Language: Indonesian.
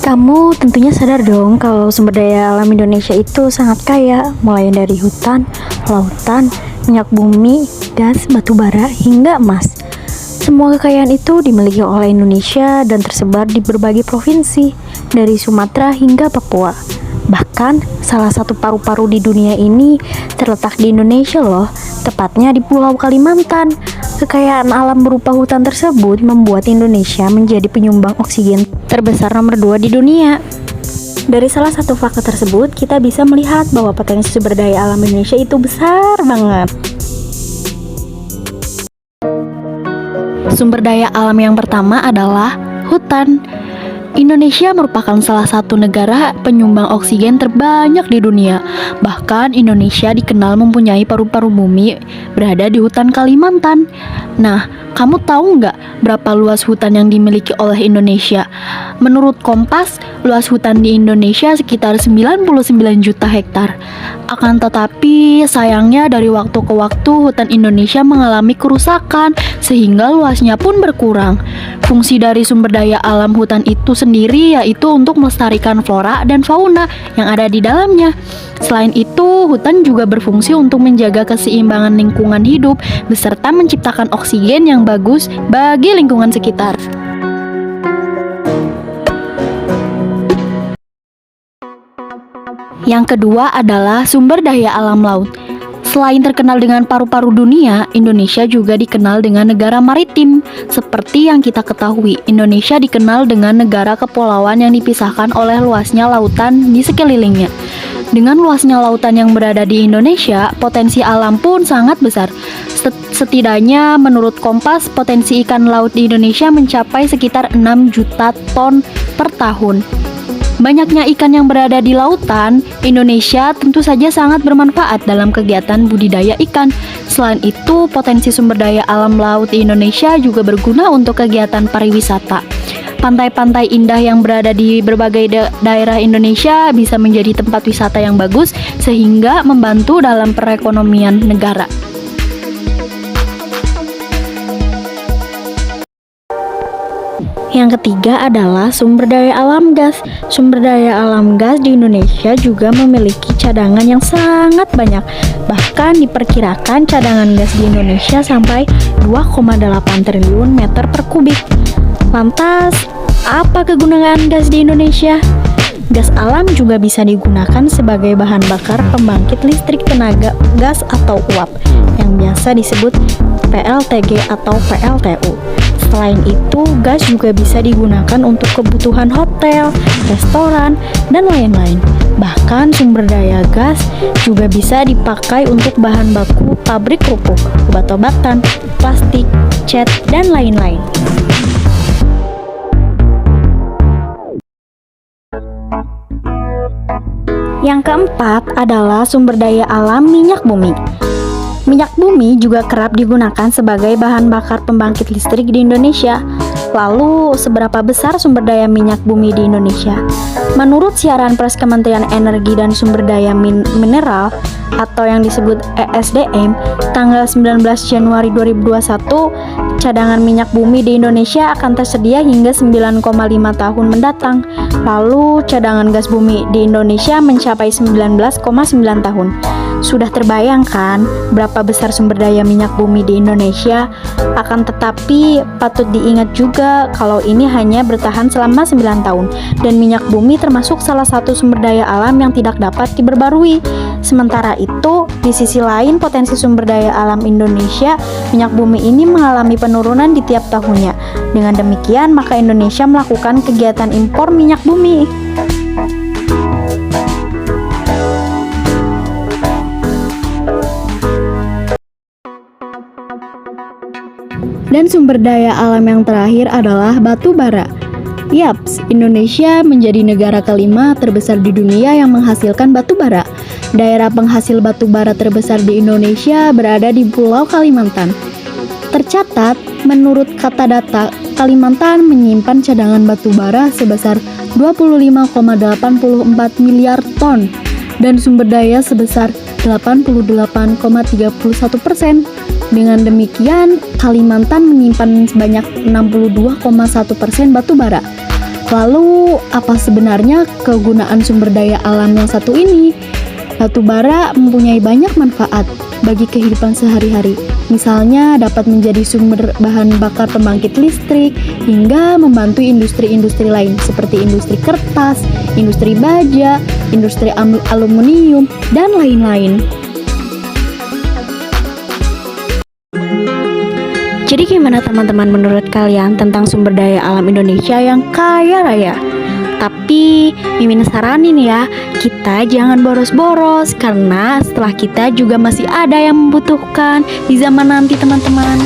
Kamu tentunya sadar dong kalau sumber daya alam Indonesia itu sangat kaya, mulai dari hutan, lautan, minyak bumi, gas, batu bara, hingga emas. Semua kekayaan itu dimiliki oleh Indonesia dan tersebar di berbagai provinsi, dari Sumatera hingga Papua. Bahkan, salah satu paru-paru di dunia ini terletak di Indonesia loh, tepatnya di Pulau Kalimantan. Kekayaan alam berupa hutan tersebut membuat Indonesia menjadi penyumbang oksigen terbesar nomor 2 di dunia. Dari salah satu fakta tersebut, kita bisa melihat bahwa potensi sumber daya alam Indonesia itu besar banget. Sumber daya alam yang pertama adalah hutan. Indonesia merupakan salah satu negara penyumbang oksigen terbanyak di dunia. Bahkan Indonesia dikenal mempunyai paru-paru bumi berada di hutan Kalimantan. Nah, kamu tahu nggak berapa luas hutan yang dimiliki oleh Indonesia? Menurut Kompas, luas hutan di Indonesia sekitar 99 juta hektar. Akan tetapi, sayangnya dari waktu ke waktu hutan Indonesia mengalami kerusakan sehingga luasnya pun berkurang. Fungsi dari sumber daya alam hutan itu sendiri yaitu untuk melestarikan flora dan fauna yang ada di dalamnya. Selain itu, hutan juga berfungsi untuk menjaga keseimbangan lingkungan hidup beserta menciptakan oksigen yang bagus bagi lingkungan sekitar. Yang kedua adalah sumber daya alam laut. Selain terkenal dengan paru-paru dunia, Indonesia juga dikenal dengan negara maritim. Seperti yang kita ketahui, Indonesia dikenal dengan negara kepulauan yang dipisahkan oleh luasnya lautan di sekelilingnya. Dengan luasnya lautan yang berada di Indonesia, potensi alam pun sangat besar. Setidaknya menurut Kompas, potensi ikan laut di Indonesia mencapai sekitar 6 juta ton per tahun. Banyaknya ikan yang berada di lautan, Indonesia tentu saja sangat bermanfaat dalam kegiatan budidaya ikan. Selain itu, potensi sumber daya alam laut di Indonesia juga berguna untuk kegiatan pariwisata. Pantai-pantai indah yang berada di berbagai daerah Indonesia bisa menjadi tempat wisata yang bagus sehingga membantu dalam perekonomian negara. Yang ketiga adalah sumber daya alam gas. Sumber daya alam gas di Indonesia juga memiliki cadangan yang sangat banyak. Bahkan diperkirakan cadangan gas di Indonesia sampai 2,8 triliun meter per kubik. Lantas, apa kegunaan gas di Indonesia? Gas alam juga bisa digunakan sebagai bahan bakar pembangkit listrik tenaga gas atau uap, yang biasa disebut PLTG atau PLTU. Selain itu, gas juga bisa digunakan untuk kebutuhan hotel, restoran, dan lain-lain. Bahkan sumber daya gas juga bisa dipakai untuk bahan baku pabrik kerupuk, obat-obatan, plastik, cat, dan lain-lain. Yang keempat adalah sumber daya alam minyak bumi. Minyak bumi juga kerap digunakan sebagai bahan bakar pembangkit listrik di Indonesia. Lalu, seberapa besar sumber daya minyak bumi di Indonesia? Menurut siaran pers Kementerian Energi dan Sumber Daya Mineral atau yang disebut ESDM, tanggal 19 Januari 2021, cadangan minyak bumi di Indonesia akan tersedia hingga 9,5 tahun mendatang. Lalu, cadangan gas bumi di Indonesia mencapai 19,9 tahun. Sudah terbayangkan berapa besar sumber daya minyak bumi di Indonesia? Akan tetapi patut diingat juga kalau ini hanya bertahan selama 9 tahun dan minyak bumi termasuk salah satu sumber daya alam yang tidak dapat diperbarui. Sementara itu, di sisi lain potensi sumber daya alam Indonesia, minyak bumi ini mengalami penurunan di tiap tahunnya. Dengan demikian, maka Indonesia melakukan kegiatan impor minyak bumi. Dan sumber daya alam yang terakhir adalah batu bara. Yaps, Indonesia menjadi negara kelima terbesar di dunia yang menghasilkan batu bara. Daerah penghasil batu bara terbesar di Indonesia berada di Pulau Kalimantan. Tercatat, menurut kata data, Kalimantan menyimpan cadangan batu bara sebesar 25,84 miliar ton dan sumber daya sebesar 88,31%. Dengan demikian, Kalimantan menyimpan sebanyak 62,1% batu bara. Lalu, apa sebenarnya kegunaan sumber daya alam yang satu ini? Batu bara mempunyai banyak manfaat bagi kehidupan sehari-hari. Misalnya dapat menjadi sumber bahan bakar pembangkit listrik hingga membantu industri-industri lain seperti industri kertas, industri baja, industri aluminium, dan lain-lain. Jadi gimana teman-teman menurut kalian tentang sumber daya alam Indonesia yang kaya raya? Tapi Mimin saranin ya, kita jangan boros-boros karena setelah kita juga masih ada yang membutuhkan di zaman nanti teman-teman.